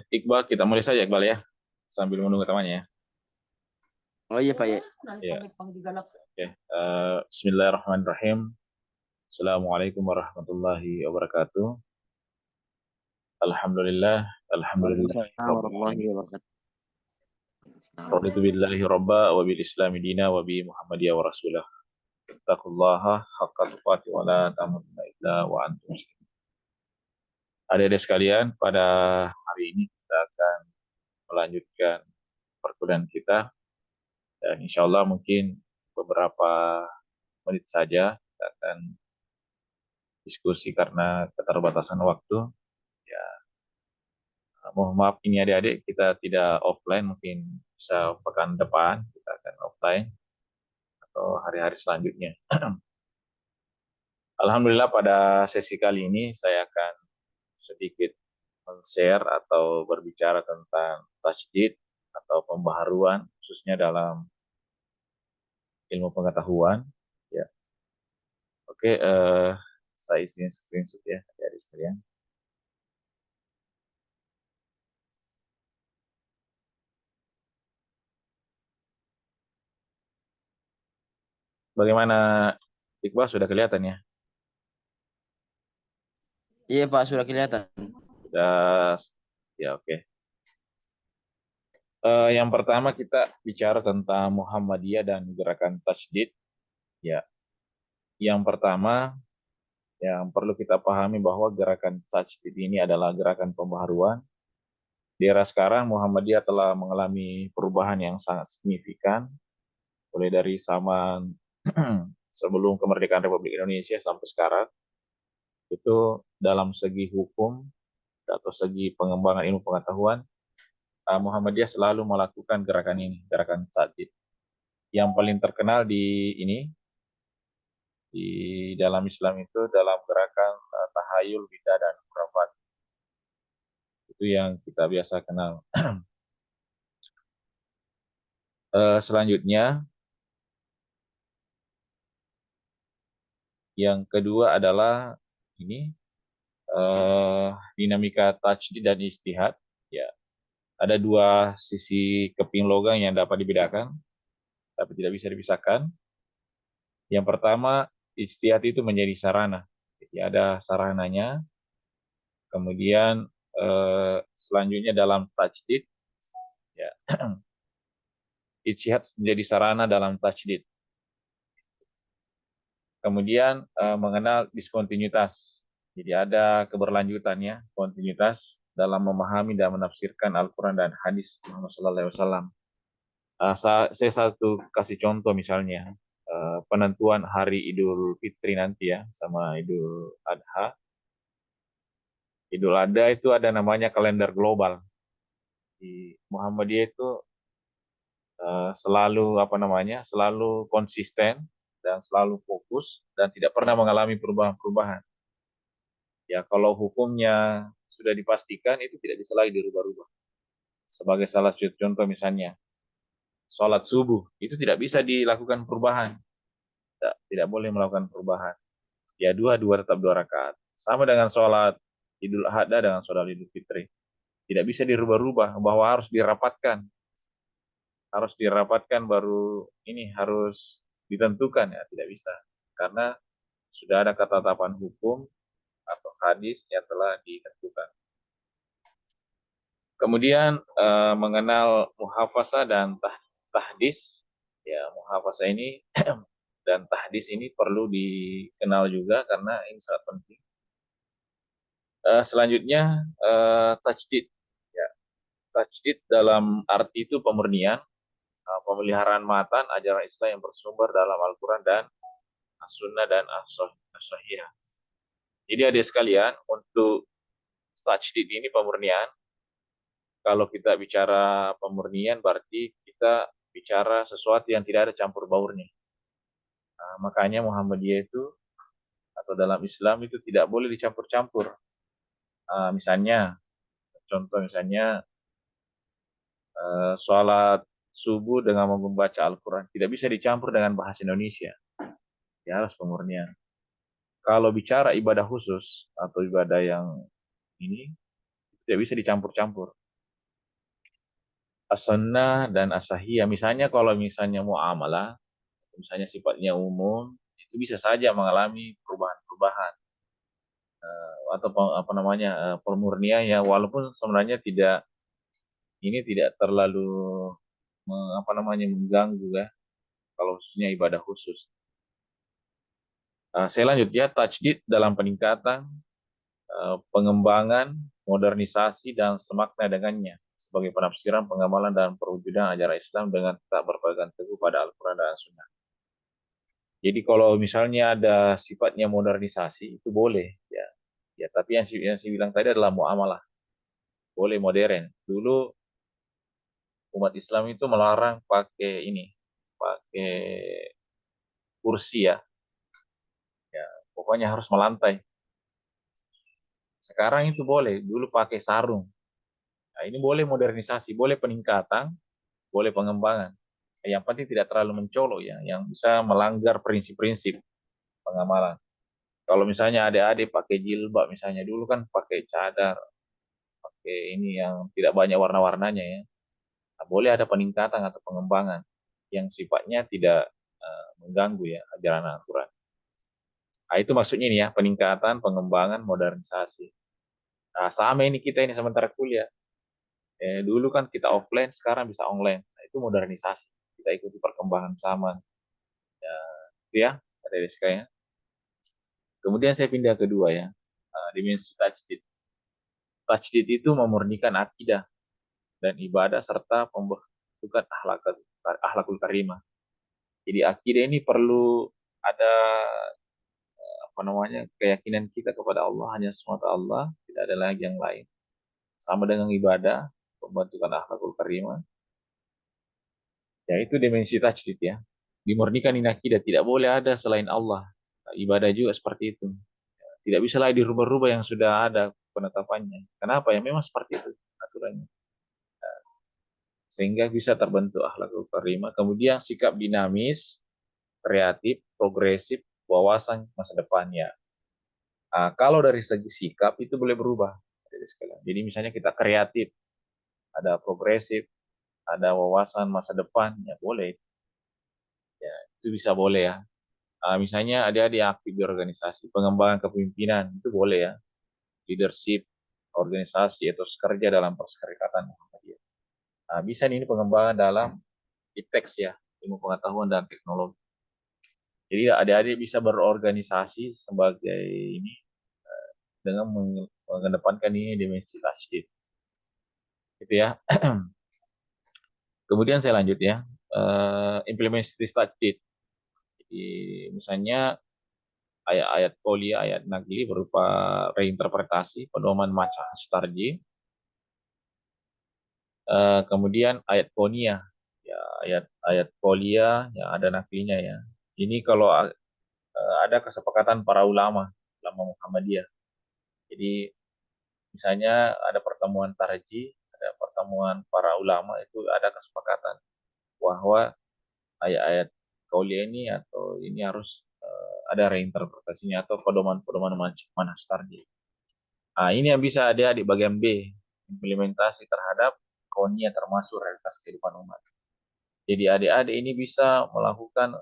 Iqbal, kita mulai saja Iqbal ya, sambil menunggu temannya ya. Oh iya Pak ya. Ya. Oke. Bismillahirrahmanirrahim. Assalamualaikum warahmatullahi wabarakatuh. Alhamdulillah, alhamdulillah. Waalaikumsalam warahmatullahi wabarakatuh. Raditu billahi robba wa bil islami dina wa bi muhammadiyah wa rasulah. Taqullaha haqqa tuqati wa la tamutunna illa wa antum muslimun. Adik-adik sekalian, pada hari ini kita akan melanjutkan perkuliahan kita dan insya Allah mungkin beberapa menit saja kita akan diskusi karena keterbatasan waktu. Ya, mohon maaf ini adik-adik kita tidak offline, mungkin bisa pekan depan kita akan offline atau hari-hari selanjutnya. Alhamdulillah pada sesi kali ini saya akan sedikit men-share atau berbicara tentang tajdid atau pembaharuan khususnya dalam ilmu pengetahuan. Ya, oke, saya isi screenshot ya adik-adik sekalian. Bagaimana Iqbal, sudah kelihatan ya? Iya Pak, sudah kelihatan. Sudah, ya oke. Yang pertama kita bicara tentang Muhammadiyah dan gerakan tajdid. Ya, yang pertama yang perlu kita pahami bahwa gerakan tajdid ini adalah gerakan pembaharuan. Di era sekarang Muhammadiyah telah mengalami perubahan yang sangat signifikan, mulai dari zaman sebelum kemerdekaan Republik Indonesia sampai sekarang. Itu dalam segi hukum atau segi pengembangan ilmu pengetahuan, Muhammadiyah selalu melakukan gerakan ini, gerakan tajdid. Yang paling terkenal di dalam Islam itu dalam gerakan tahayul, bidah, dan khurafat. Itu yang kita biasa kenal. Selanjutnya, yang kedua adalah ini dinamika tajdid dan ijtihad. Ya, ada dua sisi keping logam yang dapat dibedakan, tapi tidak bisa dipisahkan. Yang pertama, ijtihad itu menjadi sarana. Jadi ada sarananya. Kemudian selanjutnya dalam tajdid, ya, ijtihad menjadi sarana dalam tajdid. Kemudian mengenal diskontinuitas. Jadi ada keberlanjutannya, kontinuitas dalam memahami dan menafsirkan Al-Quran dan hadis Muhammad SAW. Saya satu kasih contoh misalnya, penentuan hari Idul Fitri nanti ya, sama Idul Adha. Idul Adha itu ada namanya kalender global. Di Muhammadiyah itu selalu konsisten dan selalu fokus dan tidak pernah mengalami perubahan-perubahan. Ya, kalau hukumnya sudah dipastikan itu tidak bisa lagi dirubah-rubah. Sebagai salah satu contoh misalnya, sholat subuh itu tidak bisa dilakukan perubahan. Tidak boleh melakukan perubahan. Ya, dua tetap 2 rakaat. Sama dengan sholat Idul Adha dengan sholat Idul Fitri. Tidak bisa dirubah-rubah bahwa harus dirapatkan. Harus dirapatkan baru ini harus ditentukan, ya, tidak bisa. Karena sudah ada ketetapan hukum atau hadis yang telah ditentukan. Kemudian mengenal muhafazah dan tahdis. Ya, muhafazah ini dan tahdis ini perlu dikenal juga karena ini sangat penting. Selanjutnya tajdid. Ya, tajdid dalam arti itu pemurnian, pemeliharaan matan ajaran Islam yang bersumber dalam Al-Quran dan As-Sunnah dan As-Sahihah. Jadi adik sekalian, untuk tajdid ini pemurnian. Kalau kita bicara pemurnian berarti kita bicara sesuatu yang tidak ada campur baurnya. Makanya Muhammadiyah itu atau dalam Islam itu tidak boleh dicampur-campur. Misalnya, contoh misalnya sholat subuh dengan membaca Al-Quran tidak bisa dicampur dengan bahasa Indonesia. Ya, harus pemurnian. Kalau bicara ibadah khusus atau ibadah yang ini tidak bisa dicampur-campur. As-sunnah dan as-sahihah. Misalnya kalau misalnya muamalah, misalnya sifatnya umum, itu bisa saja mengalami perubahan-perubahan atau apa namanya pemurnian ya, walaupun sebenarnya tidak terlalu apa namanya mengganggu ya kalau khususnya ibadah khusus. Selanjutnya tajdid dalam peningkatan, pengembangan, modernisasi dan semakna dengannya sebagai penafsiran, pengamalan dan perwujudan ajaran Islam dengan tetap berpegang teguh pada Al-Quran dan Sunnah. Jadi kalau misalnya ada sifatnya modernisasi itu boleh ya. Ya, tapi yang saya bilang tadi adalah muamalah, boleh modern. Dulu umat Islam itu melarang pakai ini, pakai kursi ya. Ya, pokoknya harus melantai. Sekarang itu boleh, dulu pakai sarung. Nah, ini boleh modernisasi, boleh peningkatan, boleh pengembangan. Yang penting tidak terlalu mencolok ya, yang bisa melanggar prinsip-prinsip pengamalan. Kalau misalnya adik-adik pakai jilbab misalnya, dulu kan pakai cadar, pakai ini yang tidak banyak warna-warnanya ya. Nah, boleh ada peningkatan atau pengembangan yang sifatnya tidak mengganggu ya ajaran Al-Quran. Nah, itu maksudnya ini ya, peningkatan, pengembangan, modernisasi. Nah, sama ini kita ini sementara kuliah. Dulu kan kita offline, sekarang bisa online. Nah, itu modernisasi. Kita ikuti perkembangan zaman. Ya, itu ya, ada ya. Kemudian saya pindah kedua ya, dimensi tajdid. Tajdid itu memurnikan akidah dan ibadah serta pembentukan akhlakul karimah. Jadi akidah ini perlu ada apa namanya keyakinan kita kepada Allah hanya semata Allah, tidak ada lagi yang lain. Sama dengan ibadah, pembentukan akhlakul karimah. Ya itu dimensi tajdid ya. Dimurnikan ini akidah, tidak boleh ada selain Allah. Nah, ibadah juga seperti itu. Tidak bisa lagi dirubah-rubah yang sudah ada penetapannya. Kenapa ya? Memang seperti itu aturannya. Sehingga bisa terbentuk akhlakul karimah. Kemudian sikap dinamis, kreatif, progresif, wawasan masa depannya. Nah, kalau dari segi sikap itu boleh berubah. Jadi misalnya kita kreatif, ada progresif, ada wawasan masa depan, ya boleh. Ya, itu bisa boleh ya. Misalnya ada yang aktif di organisasi, pengembangan kepemimpinan, itu boleh ya. Leadership, organisasi, atau kerja dalam perserikatan Muhammadiyah. Nah, bisa nih ini pengembangan dalam IPTEX ya, ilmu pengetahuan dan teknologi. Jadi adik-adik bisa berorganisasi sebagai ini dengan mengedepankan ini dimensi tasdid. Gitu ya. Kemudian saya lanjut ya. Implementasi tasdid. Jadi misalnya ayat-ayat qolia, ayat nagli berupa reinterpretasi, pedoman macam starji. Kemudian ayat koniyah, ya ayat qolia yang ada naklinya ya. Ini kalau ada kesepakatan para ulama Muhammadiyah. Jadi misalnya ada pertemuan tarji, ada pertemuan para ulama itu ada kesepakatan bahwa ayat-ayat kauliah ini atau ini harus ada reinterpretasinya atau pedoman-pedoman manhaj tarji. Nah, ini yang bisa ada di bagian B, implementasi terhadap kaunia termasuk realitas kehidupan umat. Jadi adik-adik ini bisa melakukan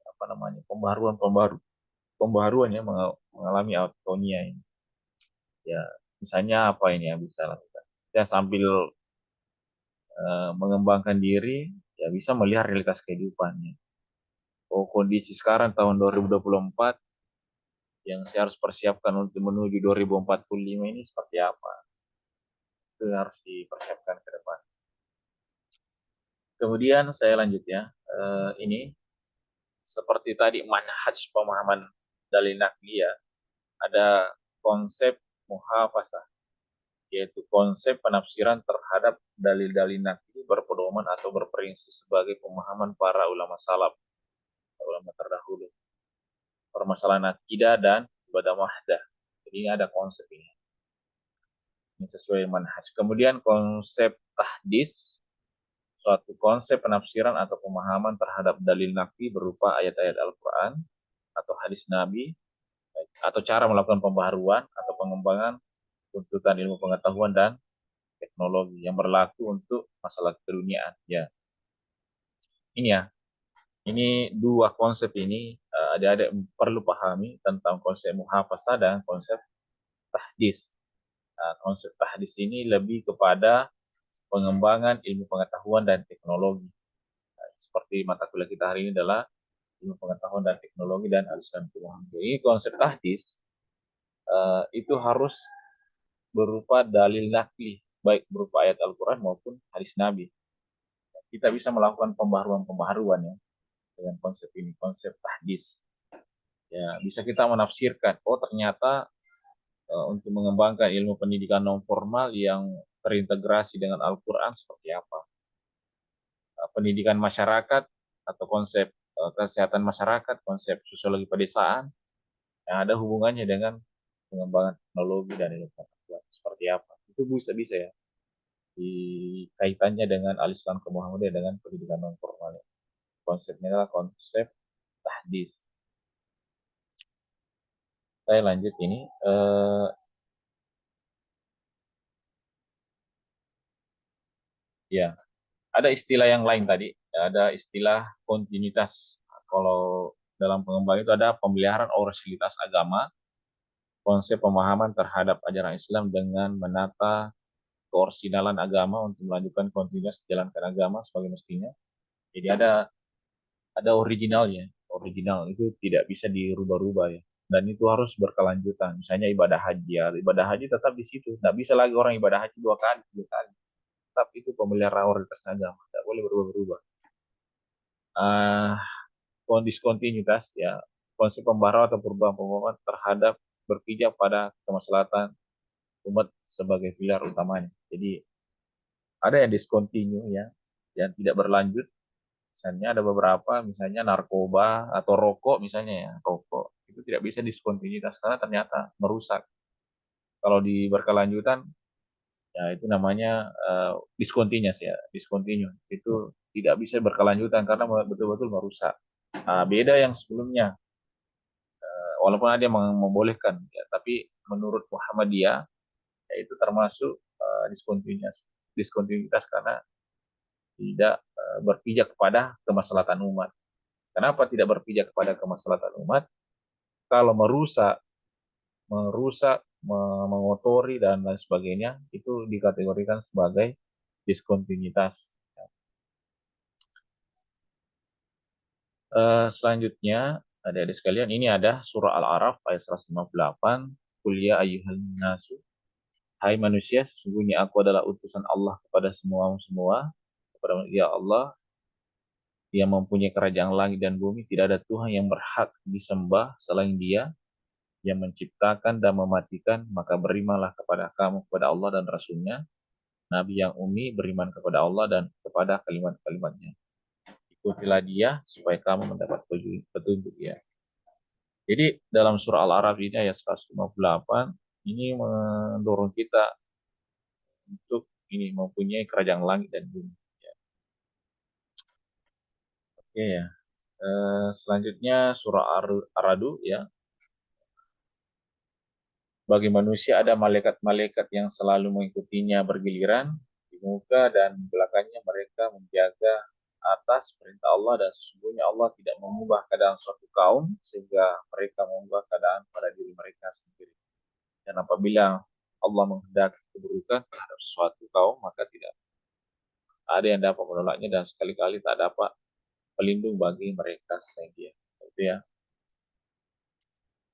apa namanya pembaharuan ya mengalami autonia ini. Ya, misalnya apa ini yang bisa lakukan? Ya sambil mengembangkan diri, ya bisa melihat realitas kehidupannya. Oh, kondisi sekarang tahun 2024 yang saya harus persiapkan untuk menuju 2045 ini seperti apa? Itu harus dipersiapkan ke depan. Kemudian saya lanjut ya. Ini seperti tadi manhaj pemahaman dalil nakliyah, ada konsep muhafazah, yaitu konsep penafsiran terhadap dalil-dalil nakli berpedoman atau berprinsip sebagai pemahaman para ulama salaf, ulama terdahulu. Permasalahan akidah dan ibadah wahdah. Jadi ini ada konsep ini. Ini sesuai manhaj. Kemudian konsep tahdis, suatu konsep penafsiran atau pemahaman terhadap dalil nakli berupa ayat-ayat Al-Quran atau hadis Nabi, atau cara melakukan pembaharuan atau pengembangan tuntutan ilmu pengetahuan dan teknologi yang berlaku untuk masalah keduniaan. Ya, ini ya. Ini dua konsep ini adik-adik perlu pahami tentang konsep muhafazah dan konsep tahdis. Konsep tahdis ini lebih kepada pengembangan ilmu pengetahuan dan teknologi. Seperti mata kuliah kita hari ini adalah ilmu pengetahuan dan teknologi dan alisan keuangan. Jadi konsep tahdis itu harus berupa dalil nakli, baik berupa ayat Al-Quran maupun hadis Nabi. Kita bisa melakukan pembaharuan-pembaharuan ya dengan konsep ini, konsep tahdis. Ya, bisa kita menafsirkan, oh ternyata untuk mengembangkan ilmu pendidikan non formal yang terintegrasi dengan Al-Quran seperti apa. Pendidikan masyarakat atau konsep kesehatan masyarakat, konsep sosiologi pedesaan yang ada hubungannya dengan pengembangan teknologi dan ilmu pengetahuan seperti apa. Itu bisa-bisa ya dikaitannya dengan aliran ke Muhammadiyah dengan pendidikan non formal. Konsepnya adalah konsep tahdis. Saya lanjut ini. Ya, ada istilah yang lain tadi. Ya, ada istilah kontinuitas. Kalau dalam pengembangan itu ada pemeliharaan orisinilitas agama, konsep pemahaman terhadap ajaran Islam dengan menata keorisinalan agama untuk melanjutkan kontinuitas jalankan agama sebagai mestinya. Jadi ada originalnya. Original itu tidak bisa dirubah-rubah ya. Dan itu harus berkelanjutan. Misalnya ibadah haji ya, ibadah haji tetap di situ. Tidak bisa lagi orang ibadah haji dua kali, tiga kali. Tetap itu pemeliharaan originalitas agama. Tidak boleh berubah-ubah. Uh, Diskontinuitas ya, konsep pembaharuan atau perubahan pemahaman terhadap berpijak pada kemaslahatan umat sebagai pilar utamanya. Jadi ada yang diskontinu ya, yang tidak berlanjut. Misalnya ada beberapa, misalnya narkoba atau rokok misalnya ya, rokok itu tidak bisa diskontinuitas karena ternyata merusak. Kalau di berkelanjutan ya itu namanya discontinuous ya, discontinue. Itu tidak bisa berkelanjutan karena betul-betul merusak. Beda yang sebelumnya, walaupun ada yang membolehkan ya, tapi menurut Muhammadiyah ya itu termasuk diskontinuitas karena tidak berpijak kepada kemaslahatan umat. Kenapa tidak berpijak kepada kemaslahatan umat? Kalau merusak, mengotori dan lain sebagainya, itu dikategorikan sebagai diskontinuitas. Selanjutnya, adik-adik sekalian, ini ada surah Al-A'raf ayat 158, Kuliah ayyuhan nasu, hai manusia, sesungguhnya aku adalah utusan Allah kepada semua, kepada ya Allah, yang mempunyai kerajaan langit dan bumi, tidak ada Tuhan yang berhak disembah selain Dia, yang menciptakan dan mematikan, maka berimanlah kepada kamu, kepada Allah dan Rasulnya, Nabi yang umi, beriman kepada Allah dan kepada kalimat-kalimatnya. Ikutilah Dia supaya kamu mendapat petunjuk ya. Jadi dalam surah Al-A'raf ini ayat 158 ini mendorong kita untuk ini mempunyai kerajaan langit dan bumi. Ya. Oke ya. Selanjutnya surah Ar-Ra'd ya. Bagi manusia ada malaikat-malaikat yang selalu mengikutinya bergiliran di muka dan belakangnya, mereka menjaga atas perintah Allah, dan sesungguhnya Allah tidak mengubah keadaan suatu kaum sehingga mereka mengubah keadaan pada diri mereka sendiri. Dan apabila Allah menghendaki keburukan terhadap suatu kaum, maka tidak ada yang dapat menolaknya dan sekali-kali tak dapat pelindung bagi mereka selain Dia. Itu ya.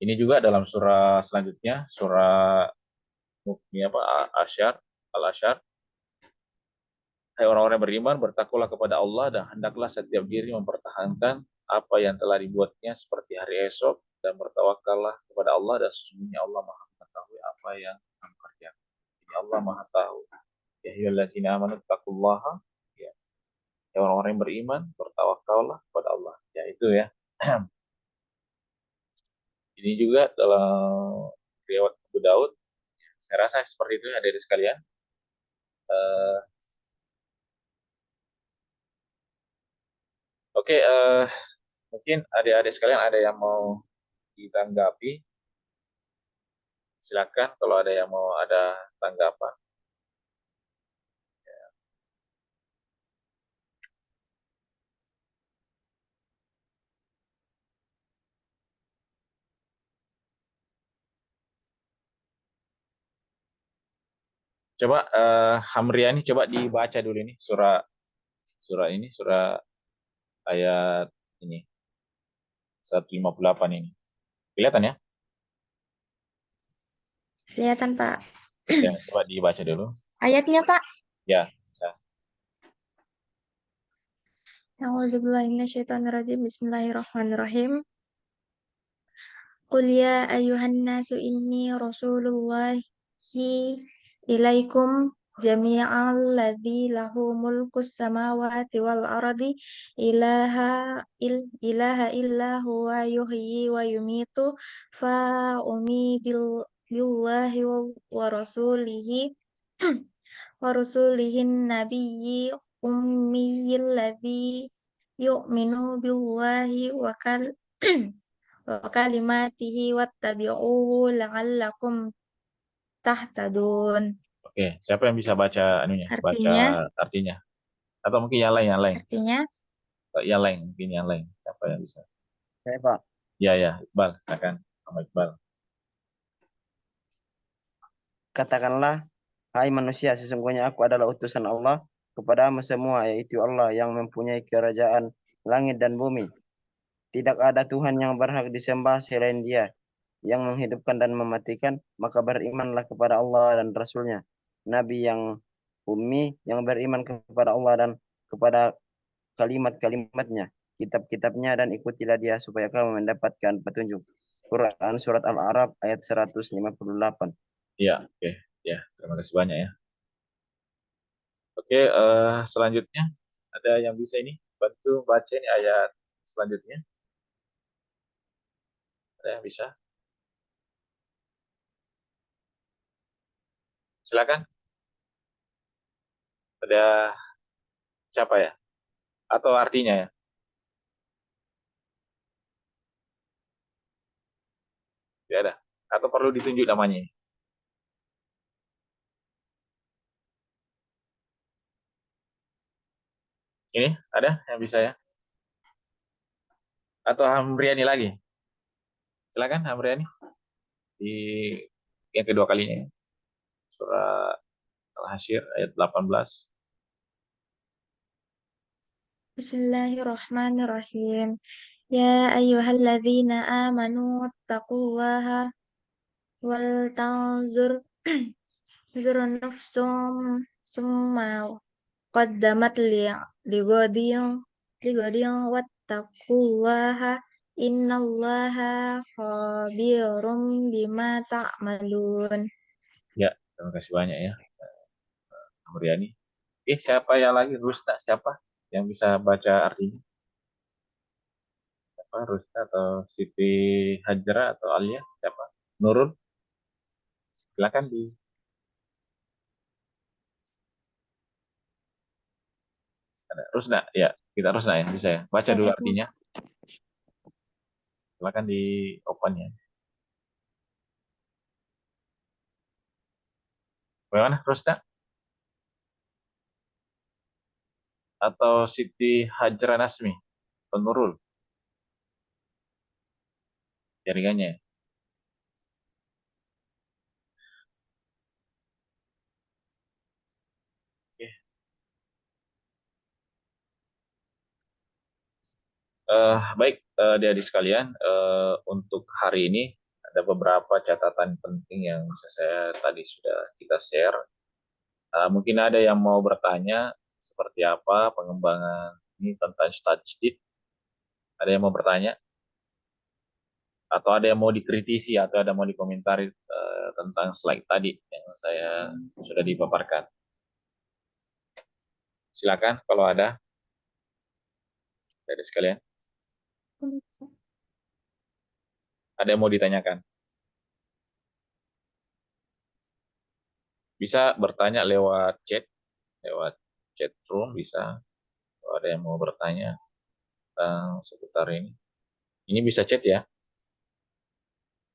Ini juga dalam surah selanjutnya, surah ini apa? Asyar, Al-Asyar. Hai orang-orang beriman, bertakwalah kepada Allah dan hendaklah setiap diri mempertahankan apa yang telah dibuatnya seperti hari esok, dan bertawakallah kepada Allah, dan sesungguhnya Allah Maha mengetahui apa yang kamu kerjakan. Jadi Allah Maha tahu. Ya ayyuhallazina amanu taqullaha, ya. Ya orang-orang yang beriman, bertawakallah kepada Allah. Ya itu ya. Ini juga dalam riwayat Abu Daud. Saya rasa seperti itu ya dari sekalian. Uh, Oke, mungkin adik-adik sekalian ada yang mau ditanggapi. Silakan kalau ada yang mau ada tanggapan. Coba Hamriani coba dibaca dulu ini surah surah ini surah ayat ini 158 ini. Kelihatan ya? Kelihatan, Pak. Ya, coba dibaca dulu. Ayatnya, Pak. Ya, bisa. A'udzubillahi minasyaitonirrajim. Bismillahirrahmanirrahim. Qul ya ayyuhan nasu inni rasulullahi ilaikum jami'al ladzi lahu mulkus samawati wal ardi ilaha illa huwa yuhyi wa yumitu fa billahi wa rasulihi wa rasulihin nabiyyi ummiyil ladzi yu'minu billahi wa kalimatihi wattabi'uhu la'allakum tahtadun. Oke, siapa yang bisa baca anunya? Baca Artinya, artinya. Atau mungkin yang lain, yang lain. artinya Yang lain, mungkin yang lain. Siapa yang bisa? Saya Pak. Ya, ya, Iqbal, silakan. Sama Iqbal. Katakanlah, hai manusia, sesungguhnya aku adalah utusan Allah kepadamu semua, yaitu Allah yang mempunyai kerajaan langit dan bumi. Tidak ada Tuhan yang berhak disembah selain Dia, yang menghidupkan dan mematikan, maka berimanlah kepada Allah dan Rasul-Nya. Nabi yang ummi, yang beriman kepada Allah dan kepada kalimat-kalimatnya, kitab-kitabnya, dan ikutilah Dia supaya kamu mendapatkan petunjuk. Quran Surat Al-A'raf ayat 158. Iya, oke. Ya, terima kasih banyak ya. Oke, selanjutnya ada yang bisa ini bantu baca ini ayat selanjutnya. Ada yang bisa? Silakan. Ada siapa ya? Atau artinya ya? Tidak ada. Atau perlu ditunjuk namanya? Ini ada yang bisa ya? Atau Hamriani lagi? Silakan Hamriani di yang kedua kalinya ya. Surah Al-Hasyr ayat 18. Bismillahirrahmanirrahim. Ya ayyuhalladzina amanu taqullaha wal tanzur nafsum summa qaddamat ligodin wattaqullaha innallaha khabirum bima ta'malun. Ya, terima kasih banyak ya Hamriani. Siapa yang lagi? Rusta siapa yang bisa baca artinya? Siapa? Rusta atau Siti Hajra atau Alia? Siapa? Nurul? Silakan di ada. Rusna, ya kita Rusna ya bisa ya. Baca dulu artinya. Silakan di open ya. Bagaimana Rusna? Atau Siti Hajra Nasmi? Atau Nurul? Jaringannya. Oke. Baik, adik-adik sekalian, untuk hari ini ada beberapa catatan penting yang saya tadi sudah kita share. Mungkin ada yang mau bertanya seperti apa pengembangan ini tentang statistik. Ada yang mau bertanya atau ada yang mau dikritisi atau ada yang mau dikomentari tentang slide tadi yang saya sudah dipaparkan. Silakan kalau ada dari sekalian. Ada yang mau ditanyakan? Bisa bertanya lewat chat room bisa. Kalau ada yang mau bertanya tentang seputar ini. Ini bisa chat ya.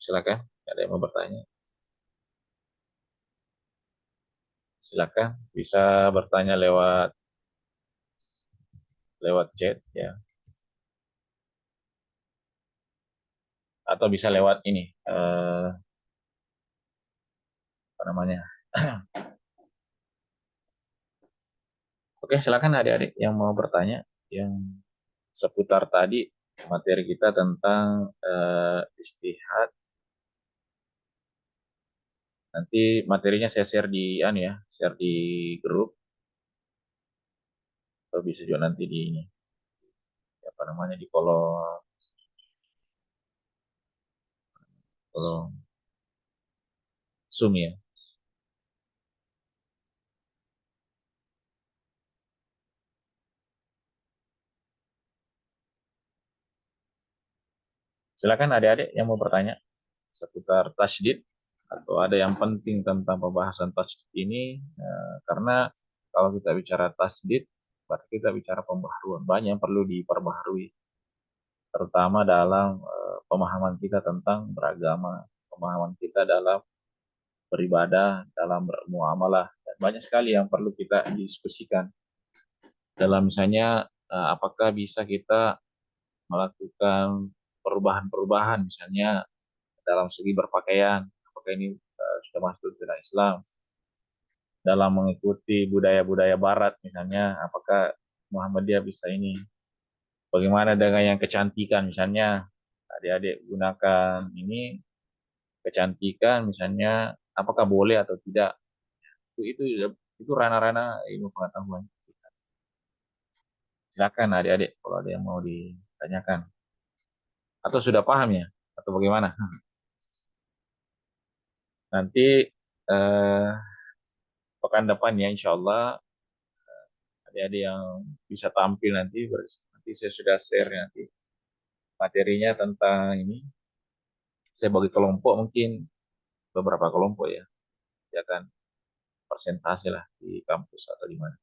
Silakan, ada yang mau bertanya. Silakan bisa bertanya lewat chat ya, atau bisa lewat ini apa namanya. Oke, silakan adik-adik yang mau bertanya yang seputar tadi materi kita tentang istihad. Nanti materinya saya share di share di grup, atau bisa juga nanti di ini apa namanya di kolom kolom Zoom ya. Silakan adik-adik yang mau bertanya seputar tasydid atau ada yang penting tentang pembahasan tasydid ini, karena kalau kita bicara tasydid berarti kita bicara pembaharuan, banyak yang perlu diperbaharui, terutama dalam pemahaman kita tentang beragama, pemahaman kita dalam beribadah, dalam bermuamalah, dan banyak sekali yang perlu kita diskusikan dalam misalnya apakah bisa kita melakukan perubahan-perubahan misalnya dalam segi berpakaian, apakah ini sudah masuk dalam Islam, dalam mengikuti budaya-budaya Barat misalnya, apakah Muhammadiyah bisa ini, bagaimana dengan yang kecantikan misalnya, adik-adik gunakan ini kecantikan misalnya, apakah boleh atau tidak, itu ranah-ranah ilmu pengetahuan. Silakan adik-adik kalau ada yang mau ditanyakan, atau sudah paham ya, atau bagaimana. Nanti eh, pekan depan ya insya Allah ada yang bisa tampil nanti saya sudah share nanti materinya tentang ini, saya bagi kelompok mungkin beberapa kelompok ya, ya kan, persentase lah di kampus atau di mana.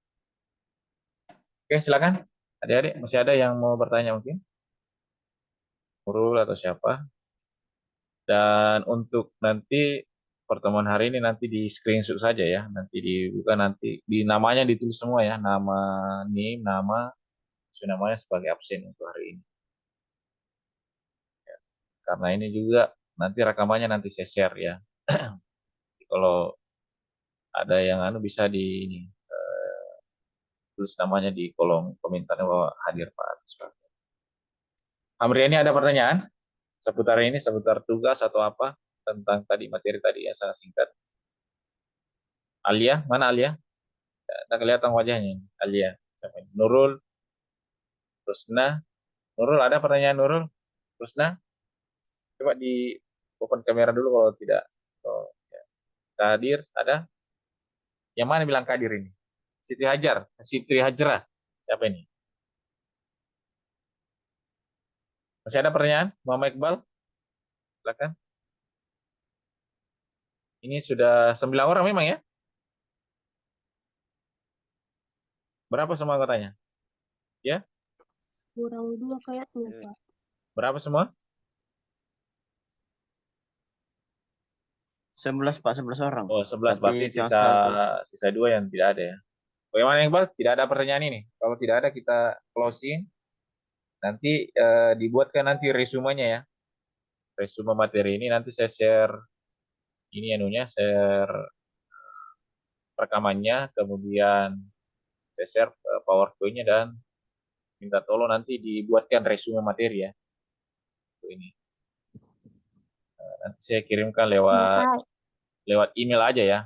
Oke, silakan adik-adik, masih ada yang mau bertanya mungkin Nurul atau siapa. Dan untuk nanti pertemuan hari ini nanti di screenshot saja ya, nanti dibuka, nanti di namanya ditulis semua ya, nama NIM, nama namanya sebagai absen untuk hari ini. Karena ini juga nanti rekamannya nanti saya share ya. Kalau ada yang bisa di ini, tulis namanya di kolom komentarnya bahwa hadir Pak Agus. Amriani ada pertanyaan seputar ini, seputar tugas atau apa tentang tadi materi tadi ya, sangat singkat. Alia, mana Alia? Tidak kelihatan wajahnya. Alia. Nurul, Rusna. Nurul, ada pertanyaan Nurul? Rusna? Coba di open kamera dulu kalau tidak. Oh, ya. Kadir, ada? Yang mana bilang Kadir ini? Siti Hajar, Siti Hajrah. Siapa ini? Masih ada pertanyaan? Muhammad Iqbal? Silakan. Ini sudah 9 orang memang ya? Berapa semua anggotanya? Ya? Kurang 2 kayaknya, Pak. Berapa semua? 11 Pak, 11 orang. Oh, 11. Berarti Tapi yang sisa satu sisa 2 yang tidak ada ya. Bagaimana Iqbal? Tidak ada pertanyaan ini. Kalau tidak ada kita closing. Nanti dibuatkan nanti resumenya ya. Resume materi ini nanti saya share ini share rekamannya, kemudian saya share PowerPoint-nya dan minta tolong nanti dibuatkan resume materi ya. Ini nanti saya kirimkan lewat email aja ya.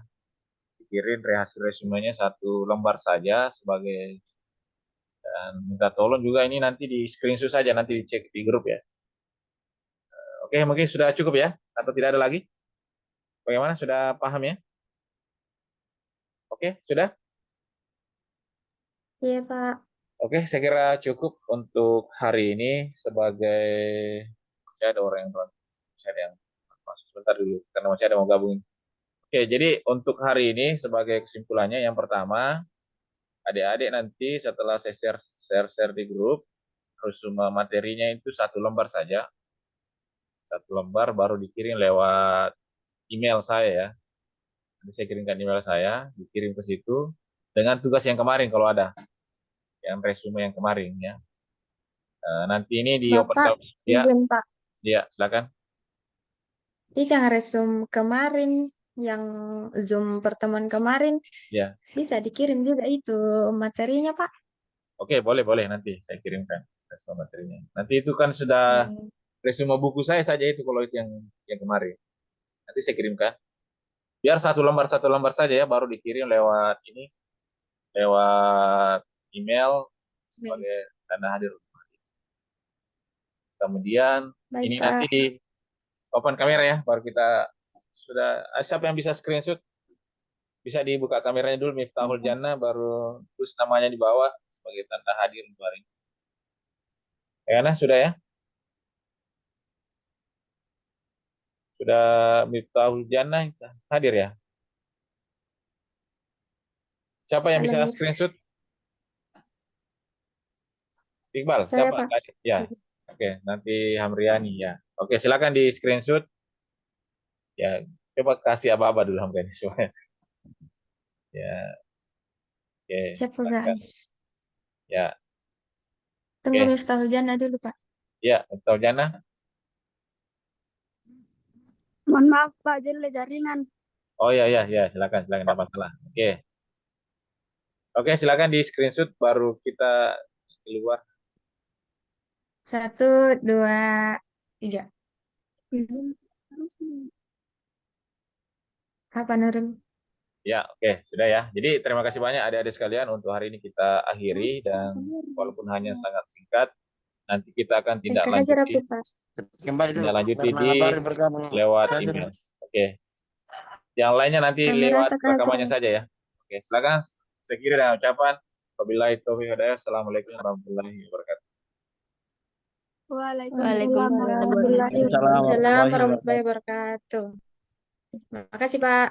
Kirim hasil resumenya 1 lembar saja sebagai, dan minta tolong juga ini nanti di screenshot saja, nanti dicek di grup ya. Oke, mungkin sudah cukup ya, atau tidak ada lagi? Bagaimana, sudah paham ya? Oke, sudah? Iya, Pak. Oke, saya kira cukup untuk hari ini. Sebagai masih ada orang yang masih ada yang masuk sebentar dulu karena masih ada yang mau gabung. Oke, jadi untuk hari ini sebagai kesimpulannya, yang pertama, adik-adik nanti setelah saya share di grup, resume materinya itu 1 lembar saja, 1 lembar baru dikirim lewat email saya ya. Nanti saya kirimkan email saya, dikirim ke situ dengan tugas yang kemarin kalau ada, yang resume yang kemarin ya. Nanti ini di open Bapak, ya, izin Pak. ya silakan. Yang resume kemarin, yang Zoom pertemuan kemarin, Ya, bisa dikirim juga itu materinya, Pak. oke, boleh nanti saya kirimkan resume materinya. Nanti itu kan sudah Hmm. resume buku saya saja itu kalau itu yang kemarin. Nanti saya kirimkan. Biar satu lembar saja ya, baru dikirim lewat ini, lewat email Baik, sebagai tanda hadir. Kemudian baik, ini nanti Pak. di open kamera ya, baru kita sudah. Siapa yang bisa screenshot? Bisa dibuka kameranya dulu, Miftahul Jannah, baru terus namanya di bawah sebagai tanda hadir untuk hari ini. Ya, nah, sudah ya? Sudah Miftahul Jannah hadir ya? Siapa yang bisa Hadir. screenshot? Iqbal, Saya, siapa? Pak. Ya, oke, nanti Hamriani ya. Oke, silakan di screenshot. Ya, coba kasih apa-apa dulu Hamriani soalnya. Ya, oke, Siap, silakan. guys. Ya, Tunggu oke. Miftahul Jannah dulu, Pak. Ya, Miftahul Jannah. Mohon maaf Pak, jadi jaringan. Oh ya, silakan, tidak masalah. Oke, oke, silakan di screenshot baru kita keluar. 1, 2, 3. Apa Nurul? Ya, oke, sudah ya. Jadi terima kasih banyak adik-adik sekalian untuk hari ini kita akhiri dan walaupun hanya sangat singkat, nanti kita akan tindak Singkat aja lanjuti, rapid, Pak. Kembali dulu di karena baru bergabung lewat saja. email. Oke, yang lainnya nanti Kamera lewat tekan aja. rekamannya saja ya. Oke, silakan. Saya kira dengan ucapan wabillahi taufiq wal hidayah. Assalamualaikum warahmatullahi wabarakatuh. Waalaikumsalam warahmatullahi wabarakatuh. Assalamualaikum warahmatullahi Waalaikumsalam wabarakatuh. warahmatullahi wabarakatuh. Terima kasih, Pak.